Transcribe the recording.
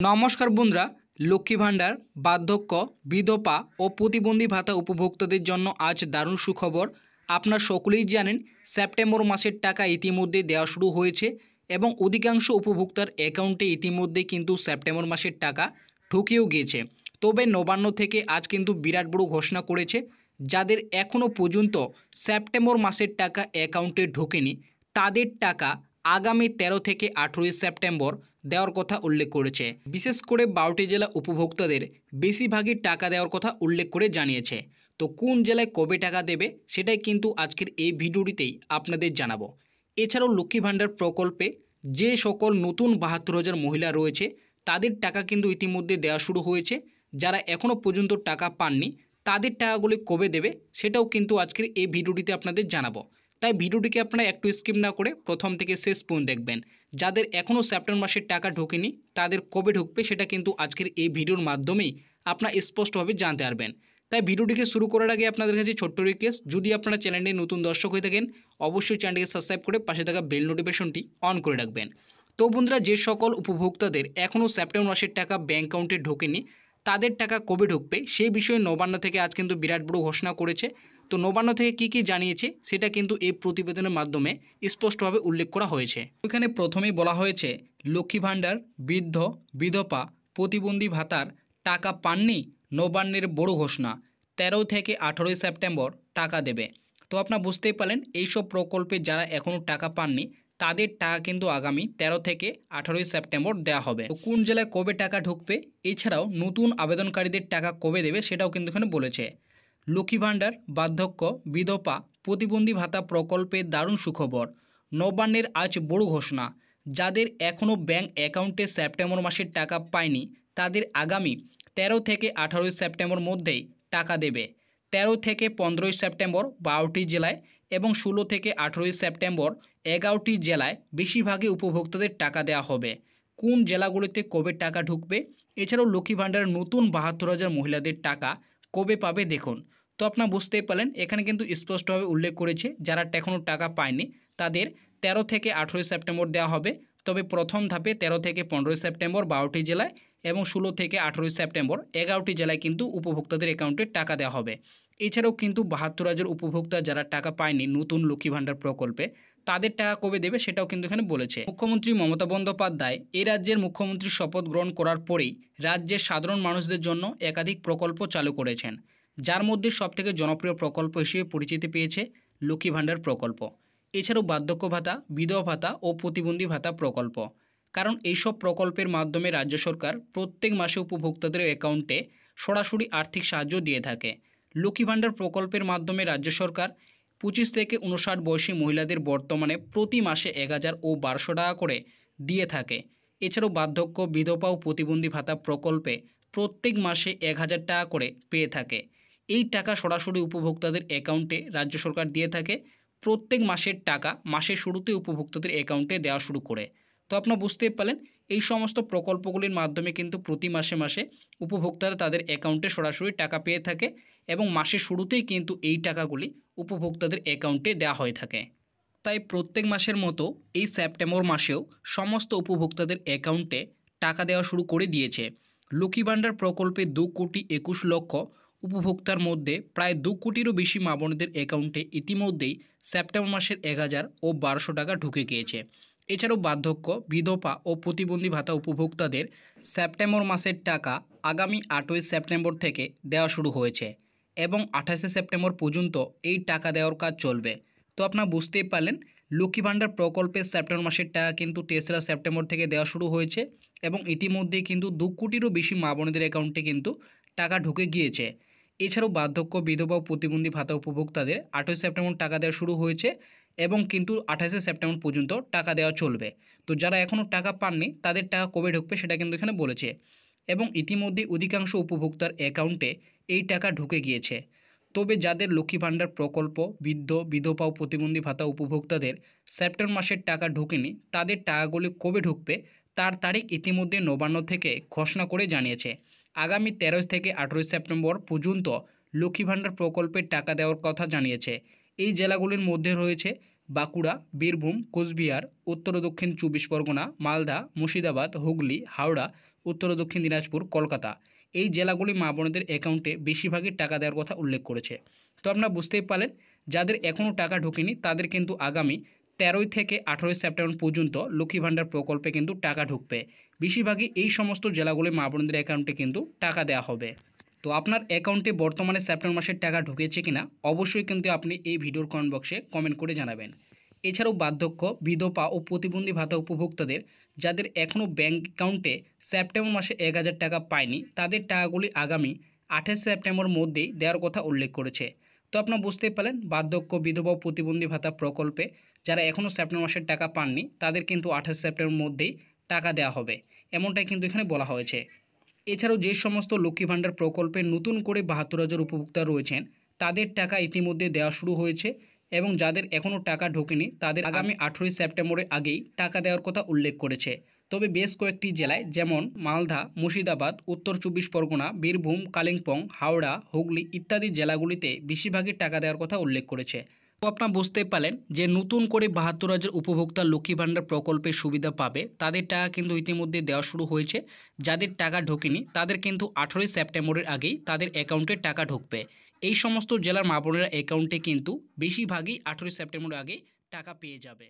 নমস্কার বন্ধুরা, লক্ষ্মী ভাণ্ডার, বার্ধক্য, বিধবা ও প্রতিবন্ধী ভাতা উপভোক্তাদের জন্য আজ দারুণ সুখবর। আপনারা সকলেই জানেন সেপ্টেম্বর মাসের টাকা ইতিমধ্যে দেওয়া শুরু হয়েছে এবং অধিকাংশ উপভোক্তার অ্যাকাউন্টে ইতিমধ্যে কিন্তু সেপ্টেম্বর মাসের টাকা ঢুকেও গিয়েছে। তবে নবান্ন থেকে আজ কিন্তু বিরাট বড় ঘোষণা করেছে, যাদের এখনও পর্যন্ত সেপ্টেম্বর মাসের টাকা অ্যাকাউন্টে ঢোকেনি তাদের টাকা আগামী 13 থেকে 18 সেপ্টেম্বর দেওয়ার কথা উল্লেখ করেছে। বিশেষ করে 12টি জেলা উপভোক্তাদের বেশিরভাগই টাকা দেওয়ার কথা উল্লেখ করে জানিয়েছে। তো কোন জেলায় কবে টাকা দেবে সেটাই কিন্তু আজকের এই ভিডিওটিতেই আপনাদের জানাবো। এছাড়াও লক্ষ্মী ভাণ্ডার প্রকল্পে যে সকল নতুন 72,000 মহিলা রয়েছে তাদের টাকা কিন্তু ইতিমধ্যে দেওয়া শুরু হয়েছে। যারা এখনও পর্যন্ত টাকা পাননি তাদের টাকাগুলি কবে দেবে সেটাও কিন্তু আজকের এই ভিডিওটিতে আপনাদের জানাবো। তাই ভিডিওটিকে আপনারা একটু স্কিপ না করে প্রথম থেকে শেষ পর্যন্ত দেখবেন। যাদের এখনও সেপ্টেম্বর মাসের টাকা ঢোকেনি তাদের কবে ঢুকবে সেটা কিন্তু আজকের এই ভিডিওর মাধ্যমেই আপনারা স্পষ্টভাবে জানতে পারবেন। তাই ভিডিওটিকে শুরু করার আগে আপনাদের কাছে ছোট্ট রিকোয়েস্ট, যদি আপনারা চ্যানেলে নতুন দর্শক হয়ে থাকেন অবশ্যই চ্যানেলটিকে সাবস্ক্রাইব করে পাশে থাকা বেল নোটিফিকেশনটি অন করে রাখবেন। তো বন্ধুরা, যে সকল উপভোক্তাদের এখনও সেপ্টেম্বর মাসের টাকা ব্যাঙ্ক অ্যাকাউন্টে ঢোকেনি তাদের টাকা কবে ঢুকবে সেই বিষয়ে নবান্ন থেকে আজ কিন্তু বিরাট বড় ঘোষণা করেছে। তো নবান্ন থেকে কী জানিয়েছে সেটা কিন্তু এই প্রতিবেদনের মাধ্যমে স্পষ্টভাবে উল্লেখ করা হয়েছে। এখানে প্রথমেই বলা হয়েছে লক্ষ্মী ভাণ্ডার, বৃদ্ধ, বিধবা, প্রতিবন্ধী ভাতার টাকা পাননি, নবান্নের বড় ঘোষণা, 13 থেকে 18 সেপ্টেম্বর টাকা দেবে। তো আপনারা বুঝতেই পারলেন এইসব প্রকল্পে যারা এখনও টাকা পাননি তাদের টাকা কিন্তু আগামী 13 থেকে 18 সেপ্টেম্বর দেওয়া হবে। তো কোন জেলায় কবে টাকা ঢুকবে, এছাড়াও নতুন আবেদনকারীদের টাকা কবে দেবে সেটাও কিন্তু এখানে বলেছে। লক্ষ্মী ভাণ্ডার, বার্ধক্য, বিধবা, প্রতিবন্ধী ভাতা প্রকল্পে দারুণ সুখবর, নবান্নের আজ বড় ঘোষণা। যাদের এখনও ব্যাঙ্ক অ্যাকাউন্টে সেপ্টেম্বর মাসের টাকা পায়নি তাদের আগামী 13 থেকে 18 সেপ্টেম্বর মধ্যেই টাকা দেবে। 13 থেকে 15 সেপ্টেম্বর 12টি জেলায় এবং 16 থেকে 18 সেপ্টেম্বর 11টি জেলায় বেশিরভাগই উপভোক্তাদের টাকা দেওয়া হবে। কোন জেলাগুলিতে কবে টাকা ঢুকবে, এছাড়াও লক্ষ্মী ভাণ্ডারের নতুন 72,000 মহিলাদের টাকা কবে পাবে দেখুন। তো আপনারা বুঝতেই পারলেন এখানে কিন্তু স্পষ্টভাবে উল্লেখ করেছে যারা এখনও টাকা পায়নি তাদের 13 থেকে 18 সেপ্টেম্বর দেওয়া হবে। তবে প্রথম ধাপে 13 থেকে 15 সেপ্টেম্বর 12টি জেলায় এবং 16 থেকে 18 সেপ্টেম্বর 11টি জেলায় কিন্তু উপভোক্তাদের অ্যাকাউন্টে টাকা দেওয়া হবে। এছাড়াও কিন্তু 72,000 উপভোক্তা যারা টাকা পায়নি নতুন লক্ষ্মী ভাণ্ডার প্রকল্পে তাদের টাকা কবে দেবে সেটাও কিন্তু এখানে বলেছে। মুখ্যমন্ত্রী মমতা বন্দ্যোপাধ্যায় এই রাজ্যের মুখ্যমন্ত্রীর শপথ গ্রহণ করার পরেই রাজ্যের সাধারণ মানুষদের জন্য একাধিক প্রকল্প চালু করেছেন, যার মধ্যে সবথেকে জনপ্রিয় প্রকল্প হিসেবে পরিচিতি পেয়েছে লক্ষ্মী ভাণ্ডার প্রকল্প। এছাড়াও বার্ধক্য ভাতা, বিধবা ভাতা ও প্রতিবন্ধী ভাতা প্রকল্প। কারণ এইসব প্রকল্পের মাধ্যমে রাজ্য সরকার প্রত্যেক মাসে উপভোক্তাদের অ্যাকাউন্টে সরাসরি আর্থিক সাহায্য দিয়ে থাকে। লক্ষ্মী ভাণ্ডার প্রকল্পের মাধ্যমে রাজ্য সরকার 25 থেকে 59 বয়সী মহিলাদের বর্তমানে প্রতি মাসে 1,000 ও 1200 টাকা করে দিয়ে থাকে। এছাড়াও বার্ধক্য, বিধবা ও প্রতিবন্ধী ভাতা প্রকল্পে প্রত্যেক মাসে 1,000 টাকা করে পেয়ে থাকে। এই টাকা সরাসরি উপভোক্তাদের অ্যাকাউন্টে রাজ্য সরকার দিয়ে থাকে। প্রত্যেক মাসের টাকা মাসের শুরুতে উপভোক্তাদের অ্যাকাউন্টে দেওয়া শুরু করে। তো আপনারা বুঝতেই পারলেন এই সমস্ত প্রকল্পগুলির মাধ্যমে কিন্তু প্রতি মাসে মাসে উপভোক্তারা তাদের অ্যাকাউন্টে সরাসরি টাকা পেয়ে থাকে এবং মাসের শুরুতেই কিন্তু এই টাকাগুলি উপভোক্তাদের অ্যাকাউন্টে দেওয়া হয়ে থাকে। তাই প্রত্যেক মাসের মতো এই সেপ্টেম্বর মাসেও সমস্ত উপভোক্তাদের অ্যাকাউন্টে টাকা দেওয়া শুরু করে দিয়েছে। লক্ষ্মী ভাণ্ডার প্রকল্পে 2,21,00,000 উপভোক্তার মধ্যে প্রায় 2 কোটিরও বেশি মা বোনদের অ্যাকাউন্টে ইতিমধ্যেই সেপ্টেম্বর মাসের 1,000 ও 1200 টাকা ঢুকে গিয়েছে। এছাড়াও বার্ধক্য, বিধবা ও প্রতিবন্ধী ভাতা উপভোক্তাদের সেপ্টেম্বর মাসের টাকা আগামী 8 সেপ্টেম্বর থেকে দেওয়া শুরু হয়েছে এবং 28 সেপ্টেম্বর পর্যন্ত এই টাকা দেওয়ার কাজ চলবে। তো আপনারা বুঝতেই পারলেন লক্ষ্মী ভাণ্ডার প্রকল্পের সেপ্টেম্বর মাসের টাকা কিন্তু 3রা সেপ্টেম্বর থেকে দেওয়া শুরু হয়েছে এবং ইতিমধ্যেই কিন্তু 2 কোটিরও বেশি মা বোনদের অ্যাকাউন্টে কিন্তু টাকা ঢুকে গিয়েছে। এছাড়াও বার্ধক্য, বিধবা ও প্রতিবন্ধী ভাতা উপভোক্তাদের 8 সেপ্টেম্বর টাকা দেওয়া শুরু হয়েছে এবং কিন্তু 28 সেপ্টেম্বর পর্যন্ত টাকা দেওয়া চলবে। তো যারা এখনও টাকা পাননি তাদের টাকা কবে ঢুকবে সেটা কিন্তু এখানে বলেছে এবং ইতিমধ্যে অধিকাংশ উপভোক্তার অ্যাকাউন্টে এই টাকা ঢুকে গিয়েছে। তবে যাদের লক্ষ্মী ভাণ্ডার প্রকল্প, বৃদ্ধ, বিধবা ও প্রতিবন্ধী ভাতা উপভোক্তাদের সেপ্টেম্বর মাসের টাকা ঢোকেনি তাদের টাকাগুলি কবে ঢুকবে তার তারিখ ইতিমধ্যে নবান্ন থেকে ঘোষণা করে জানিয়েছে। আগামী 13 থেকে 18 সেপ্টেম্বর পর্যন্ত লক্ষ্মী ভাণ্ডার প্রকল্পের টাকা দেওয়ার কথা জানিয়েছে। এই জেলাগুলির মধ্যে রয়েছে বাঁকুড়া, বীরভূম, কোচবিহার, উত্তর ও দক্ষিণ 24 পরগনা, মালদা, মুর্শিদাবাদ, হুগলি, হাওড়া, উত্তর ও দক্ষিণ দিনাজপুর, কলকাতা এই জেলাগুলি মা বোনেদের অ্যাকাউন্টে বেশিরভাগই টাকা দেওয়ার কথা উল্লেখ করেছে। তো আপনারা বুঝতেই পারলেন, যাদের এখনও টাকা ঢোকেনি তাদের কিন্তু আগামী 13 থেকে 18 সেপ্টেম্বর পর্যন্ত লক্ষ্মী ভাণ্ডার প্রকল্পে কিন্তু টাকা ঢুকবে। বেশিরভাগই এই সমস্ত জেলাগুলি মা বোনদের অ্যাকাউন্টে কিন্তু টাকা দেওয়া হবে। তো আপনার অ্যাকাউন্টে বর্তমানে সেপ্টেম্বর মাসের টাকা ঢুকেছে কিনা অবশ্যই কিন্তু আপনি এই ভিডিওর কমেন্ট বক্সে কমেন্ট করে জানাবেন। এছাড়াও বার্ধক্য, বিধবা ও প্রতিবন্ধী ভাতা উপভোক্তাদের যাদের এখনও ব্যাঙ্ক অ্যাকাউন্টে সেপ্টেম্বর মাসে 1000 টাকা পায়নি তাদের টাকাগুলি আগামী 28 সেপ্টেম্বর মধ্যেই দেওয়ার কথা উল্লেখ করেছে। তো আপনারা বুঝতেই পারলেন, বার্ধক্য, বিধবা ও প্রতিবন্ধী ভাতা প্রকল্পে যারা এখনও সেপ্টেম্বর মাসের টাকা পাননি তাদের কিন্তু 28 সেপ্টেম্বর মধ্যেই টাকা দেওয়া হবে, এমনটাই কিন্তু এখানে বলা হয়েছে। এছাড়াও যে সমস্ত লক্ষ্মী ভাণ্ডার প্রকল্পে নতুন করে 72,000 উপভোক্তা রয়েছেন তাদের টাকা ইতিমধ্যে দেওয়া শুরু হয়েছে এবং যাদের এখনও টাকা ঢোকেনি তাদের আগামী 18 সেপ্টেম্বরের আগেই টাকা দেওয়ার কথা উল্লেখ করেছে। তবে বেশ কয়েকটি জেলায় যেমন মালদা, মুর্শিদাবাদ, উত্তর 24 পরগনা, বীরভূম, কালিম্পং, হাওড়া, হুগলি ইত্যাদি জেলাগুলিতে বেশিরভাগই টাকা দেওয়ার কথা উল্লেখ করেছে। তো আপনারা বুঝতে পারলেন যে নতুন করে 72,000 উপভোক্তা লক্ষ্মী ভাণ্ডার প্রকল্পের সুবিধা পাবে, তাদের টাকা কিন্তু ইতিমধ্যে দেওয়া শুরু হয়েছে। যাদের টাকা ঢোকেনি তাদের কিন্তু 18 সেপ্টেম্বরের আগেই তাদের অ্যাকাউন্টে টাকা ঢুকবে। এই সমস্ত জেলার মা বোনেরা অ্যাকাউন্টে কিন্তু বেশিরভাগই 18 সেপ্টেম্বরের আগে টাকা পেয়ে যাবে।